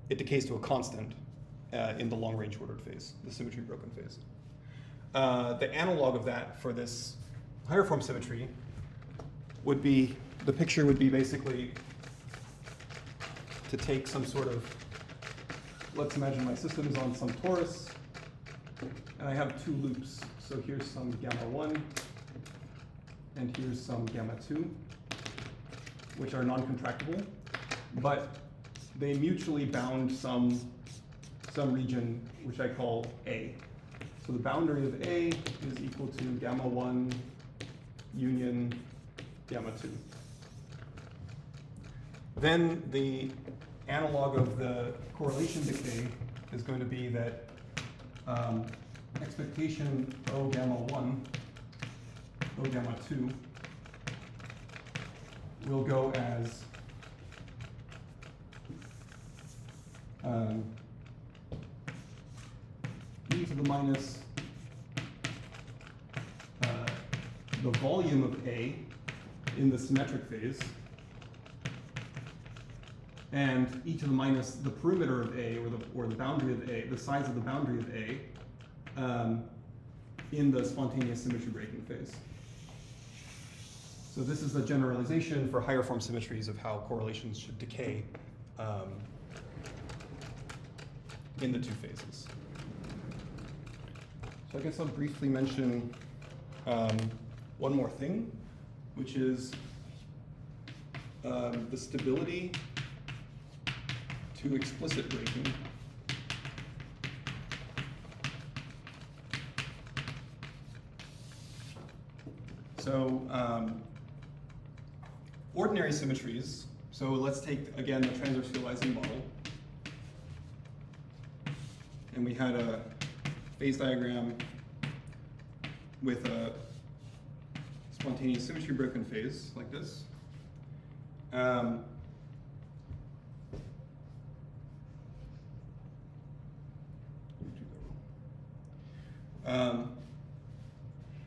it decays to a constant in the long-range ordered phase, the symmetry broken phase. The analog of that for this higher form symmetry would be, the picture would be basically to take some sort of, let's imagine my system is on some torus, and I have two loops. So here's some gamma 1, and here's some gamma 2, which are non-contractible, but they mutually bound some region which I call A. So the boundary of A is equal to gamma 1 union gamma 2. Then the analog of the correlation decay is going to be that expectation O gamma 1, O gamma 2 will go as e to the minus the volume of A in the symmetric phase, and e to the minus the perimeter of A, or the boundary of A, the size of the boundary of A, in the spontaneous symmetry breaking phase. So this is the generalization for higher form symmetries of how correlations should decay in the two phases. So I guess I'll briefly mention one more thing, which is the stability to explicit breaking. So ordinary symmetries, so let's take again the transversalizing model. And we had a phase diagram with a spontaneous symmetry broken phase like this.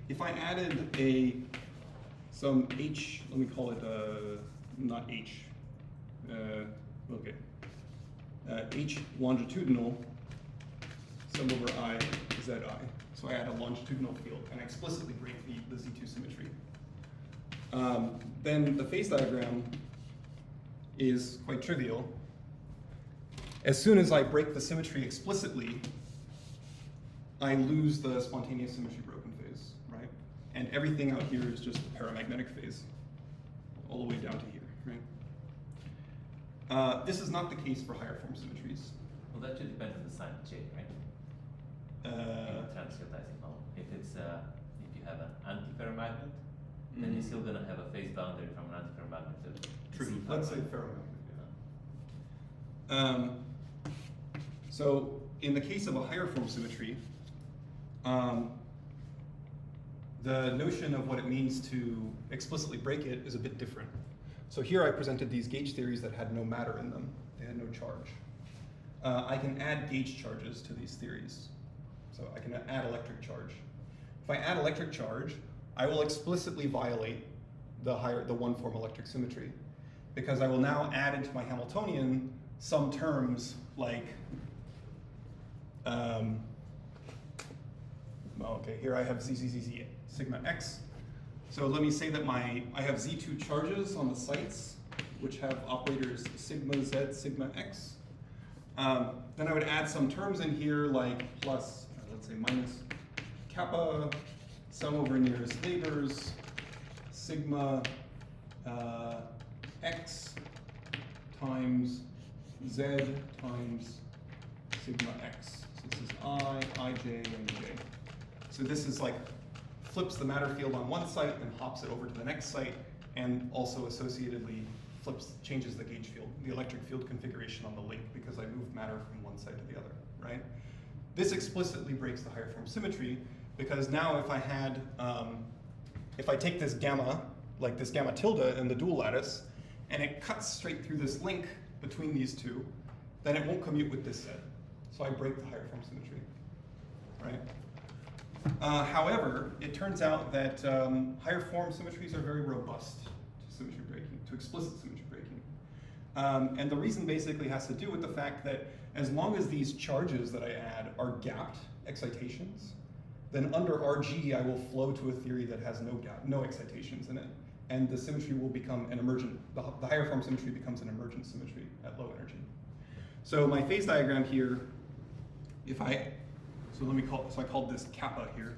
If I added some h, let me call it not h, okay, h longitudinal sum over I zi. So I add a longitudinal field and I explicitly break the Z2 symmetry. Then the phase diagram is quite trivial. As soon as I break the symmetry explicitly, I lose the spontaneous symmetry broken phase, right? And everything out here is just the paramagnetic phase, all the way down to here, right? This is not the case for higher form symmetries. Well, that should depend on the sign of J, right? In the transcretizing model. If it's if you have an antiferromagnet, then you're still gonna have a phase boundary from an antiferromagnet to True. Z Let's say ferromagnet. ferromagnet. So in the case of a higher form symmetry, the notion of what it means to explicitly break it is a bit different. So here I presented these gauge theories that had no matter in them. They had no charge. I can add gauge charges to these theories. So I can add electric charge. If I add electric charge, I will explicitly violate the one form electric symmetry, because I will now add into my Hamiltonian some terms like, okay, here I have z sigma x. So let me say that I have Z2 charges on the sites, which have operators sigma z, sigma x. Then I would add some terms in here like plus, let's say minus kappa, sum over nearest neighbors, sigma x times z times sigma x. So this is ij, and j. So this is like flips the matter field on one site and hops it over to the next site, and also associatedly changes the gauge field, the electric field configuration on the link, because I moved matter from one side to the other, right? This explicitly breaks the higher form symmetry, because now if I had, if I take this gamma, like this gamma tilde in the dual lattice, and it cuts straight through this link between these two, then it won't commute with this set. So I break the higher form symmetry, right? However, it turns out that higher form symmetries are very robust to symmetry breaking, to explicit symmetry breaking. And the reason basically has to do with the fact that as long as these charges that I add are gapped excitations, then under RG I will flow to a theory that has no excitations in it, and the symmetry will become an emergent, the higher form symmetry becomes an emergent symmetry at low energy. So my phase diagram here, so I called this kappa here.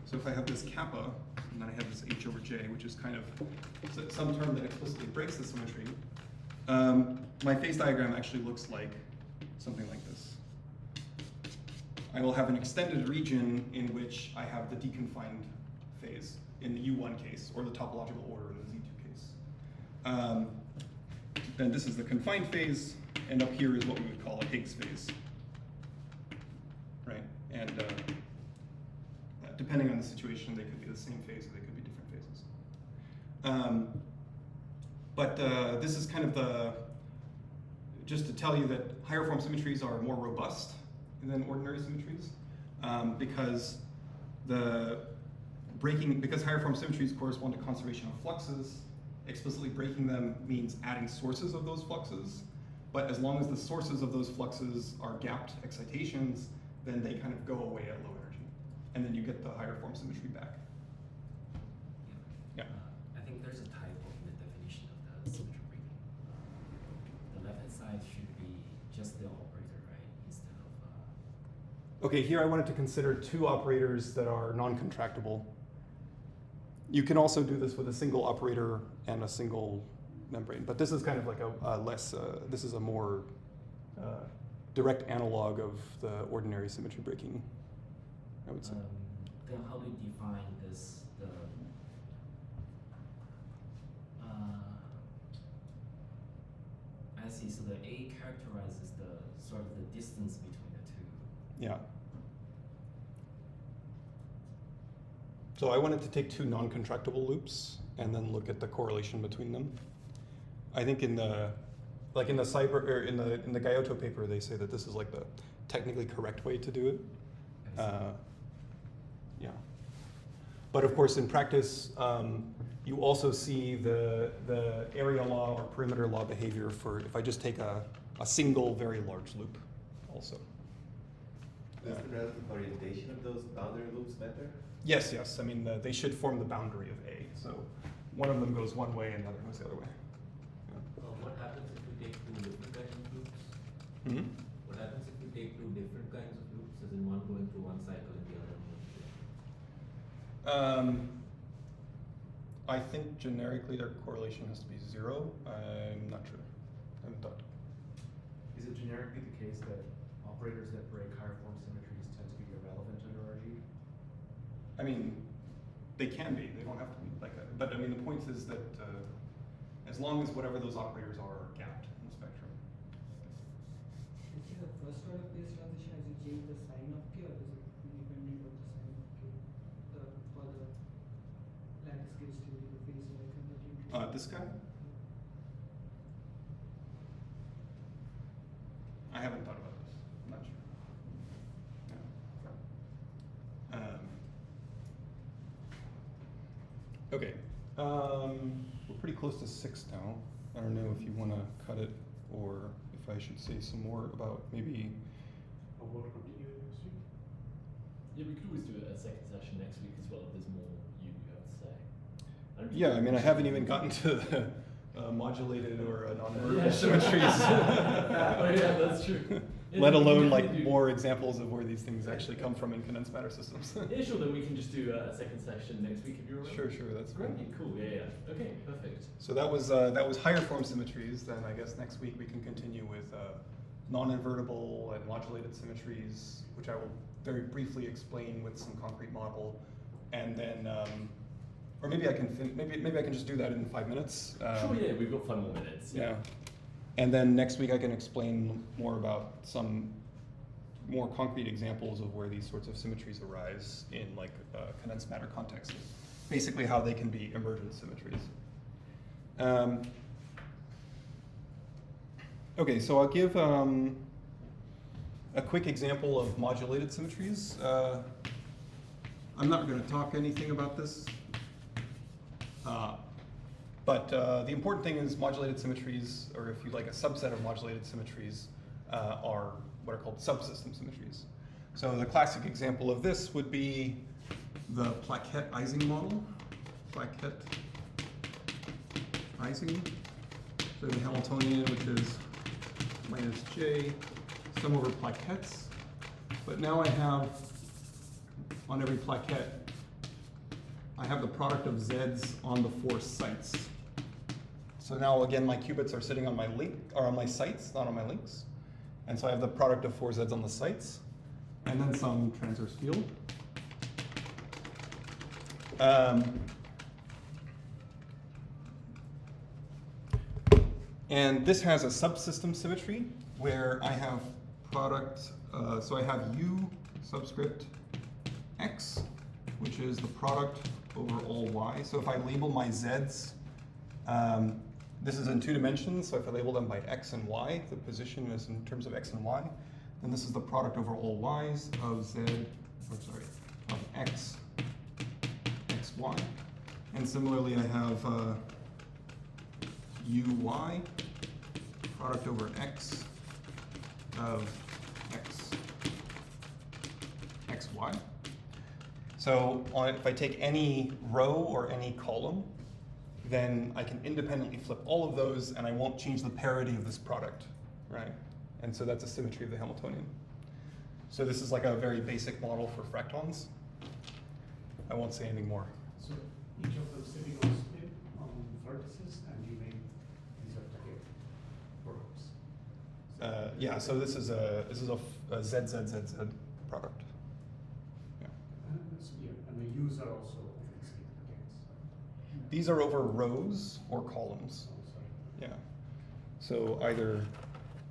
So if I have this kappa, and then I have this h over j, which is kind of some term that explicitly breaks the symmetry, my phase diagram actually looks like something like this. I will have an extended region in which I have the deconfined phase in the U1 case, or the topological order in the Z2 case. Then this is the confined phase, and up here is what we would call a Higgs phase, right? And depending on the situation, they could be the same phase or they could be different phases. This is kind of just to tell you that higher form symmetries are more robust than ordinary symmetries, because higher form symmetries correspond to conservation of fluxes. Explicitly breaking them means adding sources of those fluxes, but as long as the sources of those fluxes are gapped excitations, then they kind of go away at low energy, and then you get the higher form symmetry back. Yeah. I think there's a typo in the definition of the symmetry breaking. The left-hand side should be just the operator, right, instead of. Okay, here I wanted to consider two operators that are non-contractible. You can also do this with a single operator and a single membrane, but this is kind of like this is a more direct analog of the ordinary symmetry breaking, I would say. Then how do you define this? I see. So the A characterizes the sort of the distance between the two. Yeah. So I wanted to take two non-contractible loops and then look at the correlation between them. I think in the Gayoto paper, they say that this is like the technically correct way to do it. Yeah. But of course, in practice, you also see the area law or perimeter law behavior for if I just take a single very large loop also. Does the relative orientation of those boundary loops matter? Yes, yes. I mean, they should form the boundary of A. So one of them goes one way and the other goes the other way. What happens if we take two different kinds of loops? Mm-hmm. What happens if we take two different kinds of loops, as in one going through one cycle and the other going through? I think generically their correlation has to be 0. I'm not sure. I haven't thought. Is it generically the case that operators that break higher form symmetries tend to be irrelevant under RG? I mean, they can be. They don't have to be. But I mean, the point is that as long as whatever those operators are gapped in the spectrum. Is it the first order phase transition as you change the sign of K, or is it independent of the sign of K? For the lattice gauge theory, the phase diagram that you introduced? This guy? I haven't thought about this. I'm not sure. Yeah. Okay. We're pretty close to 6 now. I don't know if you want to cut it or if I should say some more about maybe. I want to continue next week. Yeah, we could always do a second session next week as well if there's more you have to say. Yeah, I mean, I haven't even gotten to the modulated or non-invertible Yeah, sure. symmetries. Oh yeah, that's true. Yeah, Let we can alone definitely do- more examples of where these things actually come from in condensed matter systems. Yeah, sure. Then we can just do a second session next week if you're around. Sure, that's Great. great. Cool. Yeah. Okay. Perfect. So that was higher form symmetries. Then I guess next week we can continue with non-invertible and modulated symmetries, which I will very briefly explain with some concrete model, and then, or maybe I can maybe I can just do that in 5 minutes. Sure, yeah, we've got 5 more minutes. Yeah, and then next week I can explain more about some more concrete examples of where these sorts of symmetries arise in like condensed matter contexts. Basically, how they can be emergent symmetries. Okay, so I'll give a quick example of modulated symmetries. I'm not going to talk anything about this, but the important thing is modulated symmetries, or if you like a subset of modulated symmetries, are what are called subsystem symmetries. So the classic example of this would be the Plaquette-Ising model. Plaquette-Ising. So the Hamiltonian, which is minus j, sum over plaquettes. But now I have, on every plaquette, I have the product of z's on the 4 sites. So now again, my qubits are sitting on my link, or on my sites, not on my links. And so I have the product of 4 z's on the sites, and then some transverse field. And this has a subsystem symmetry where I have product, so I have U subscript X, which is the product over all Y. So if I label my Zs, this is in 2 dimensions, so if I label them by X and Y, the position is in terms of X and Y, then this is the product over all Ys of Z, of X, XY. And similarly, I have UY, product over X of X, XY. So if I take any row or any column, then I can independently flip all of those and I won't change the parity of this product, right? And so that's a symmetry of the Hamiltonian. So this is like a very basic model for fractons. I won't say anything more. So each of them sitting on spin on vertices, and you make these are target probes. Yeah, so this is a ZZZZ product. Yeah. And the U's are also fixed against. These are over rows or columns. Oh, sorry. Yeah. So either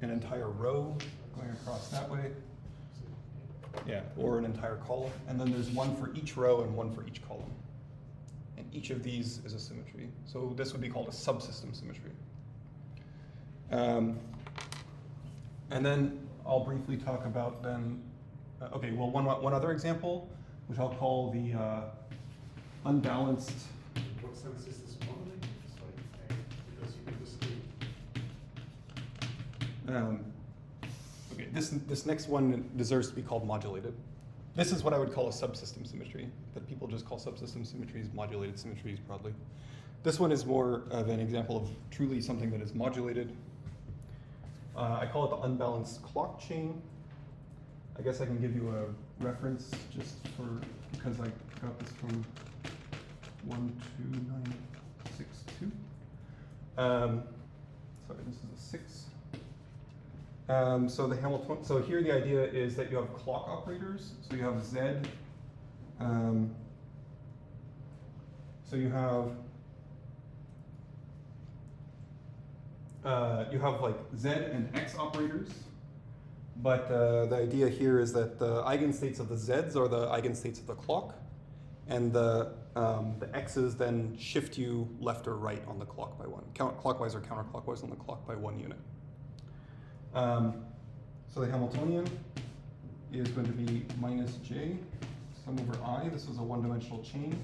an entire row going across that way, yeah, or an entire column. And then there's one for each row and one for each column. And each of these is a symmetry. So this would be called a subsystem symmetry. And then I'll briefly talk about then, okay, well, one other example, which I'll call the unbalanced. What sense is this modeling? Sorry, because you can just Okay, this next one deserves to be called modulated. This is what I would call a subsystem symmetry, that people just call subsystem symmetries, modulated symmetries broadly. This one is more of an example of truly something that is modulated. I call it the unbalanced clock chain. I guess I can give you a reference just because I got this from 12962. Sorry, this is a 6. So the Hamilton. So here the idea is that you have clock operators. So you have Z. So you have like Z and X operators, but the idea here is that the eigenstates of the Z's are the eigenstates of the clock, and the X's then shift you left or right on the clock by 1, clockwise or counterclockwise on the clock by 1 unit. So the Hamiltonian is going to be minus j, sum over I. This is a one-dimensional chain.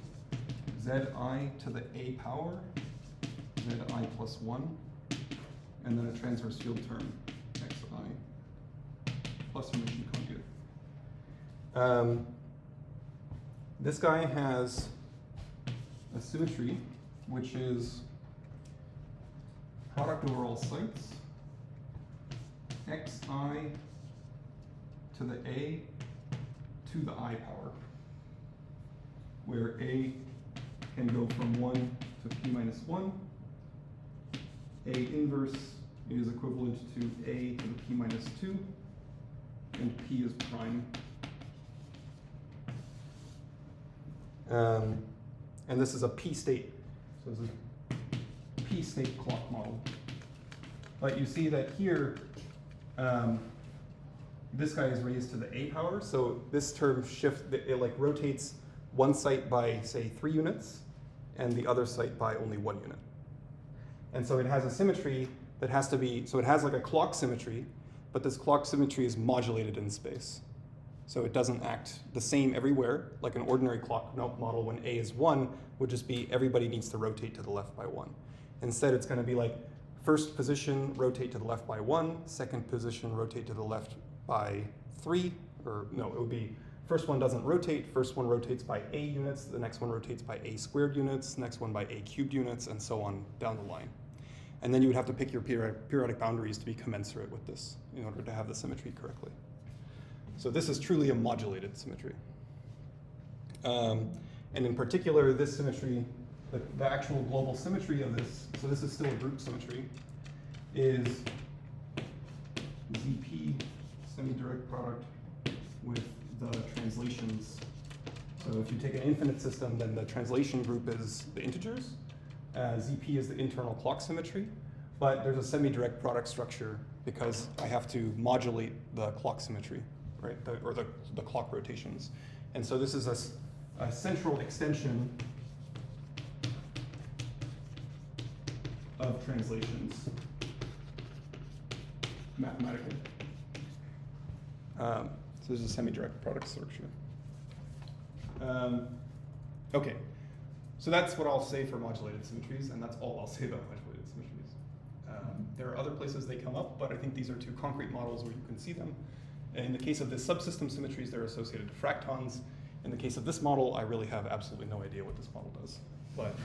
Zi to the a power, Zi plus 1, and then a transverse field term, xi plus Hermitian conjugate. This guy has a symmetry, which is product over all sites, xi to the a to the I power, where a can go from 1 to p minus 1, a inverse is equivalent to a to the p minus 2, and p is prime. And this is a p-state. So this is a p-state clock model. But you see that here, this guy is raised to the a power. So this term it like rotates one site by, say, 3 units, and the other site by only 1 unit. And so it has a symmetry that has to be, so it has like a clock symmetry, but this clock symmetry is modulated in space. So it doesn't act the same everywhere, like an ordinary clock model when a is 1 would just be everybody needs to rotate to the left by 1. Instead, it's going to be like first position, rotate to the left by 1, second position, rotate to the left by 3, or no, it would be first one doesn't rotate, first one rotates by a units, the next one rotates by a squared units, next one by a cubed units, and so on down the line. And then you would have to pick your periodic boundaries to be commensurate with this in order to have the symmetry correctly. So this is truly a modulated symmetry. And in particular, this symmetry, the actual global symmetry of this, so this is still a group symmetry, is ZP semi-direct product with the translations. So if you take an infinite system, then the translation group is the integers. ZP is the internal clock symmetry, but there's a semi-direct product structure because I have to modulate the clock symmetry, right? Or the clock rotations. And so this is a central extension of translations mathematically. So this is a semi-direct product structure. Okay, so that's what I'll say for modulated symmetries, and that's all I'll say about modulated symmetries. There are other places they come up, but I think these are 2 concrete models where you can see them. In the case of the subsystem symmetries, they're associated to fractons. In the case of this model, I really have absolutely no idea what this model does. But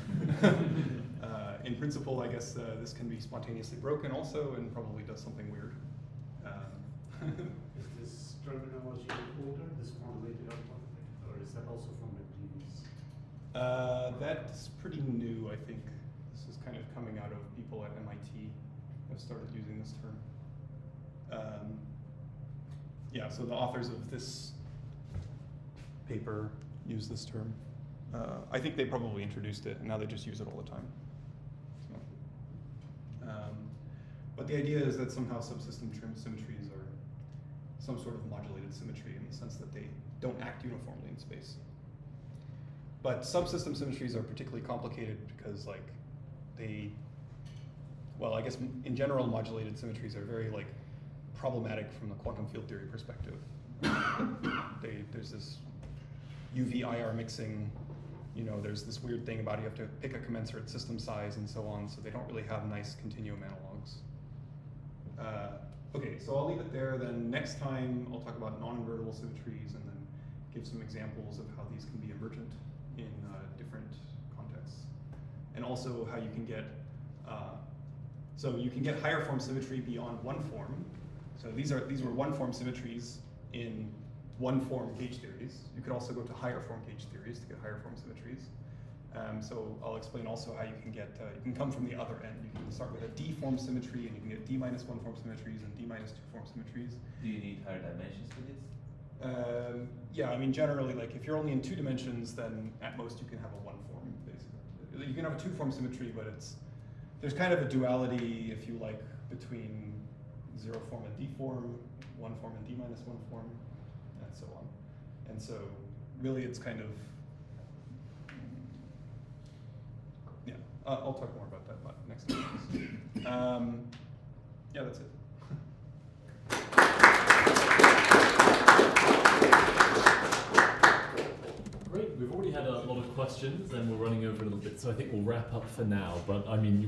in principle, I guess this can be spontaneously broken also and probably does something weird. Is this terminology older, this modulated output, or is that also from the previous? That's pretty new, I think. This is kind of coming out of people at MIT have started using this term. Yeah, so the authors of this paper use this term. I think they probably introduced it, and now they just use it all the time. So, but the idea is that somehow subsystem symmetries are some sort of modulated symmetry in the sense that they don't act uniformly in space. But subsystem symmetries are particularly complicated because, like, well, I guess in general, modulated symmetries are very, like, problematic from the quantum field theory perspective. There's this UV-IR mixing, you know, there's this weird thing about you have to pick a commensurate system size and so on, so they don't really have nice continuum analogs. Okay, so I'll leave it there. Then next time I'll talk about non-invertible symmetries and then give some examples of how these can be emergent in different contexts. And also how you can get, so you can get higher form symmetry beyond one form. So these were one form symmetries in one form gauge theories. You could also go to higher form gauge theories to get higher form symmetries. So I'll explain also how you can get, you can come from the other end. You can start with a D form symmetry and you can get D minus 1 form symmetries and D minus 2 form symmetries. Do you need higher dimensions for this? Yeah, I mean generally, like if you're only in 2 dimensions, then at most you can have a 1 form, basically. You can have a 2 form symmetry, but there's kind of a duality, if you like, between 0 form and D form, 1 form and D minus 1 form, and so on. And so really it's kind of, yeah, I'll talk more about that next time. Yeah, that's it. Great, we've already had a lot of questions and we're running over a little bit, so I think we'll wrap up for now. But I mean,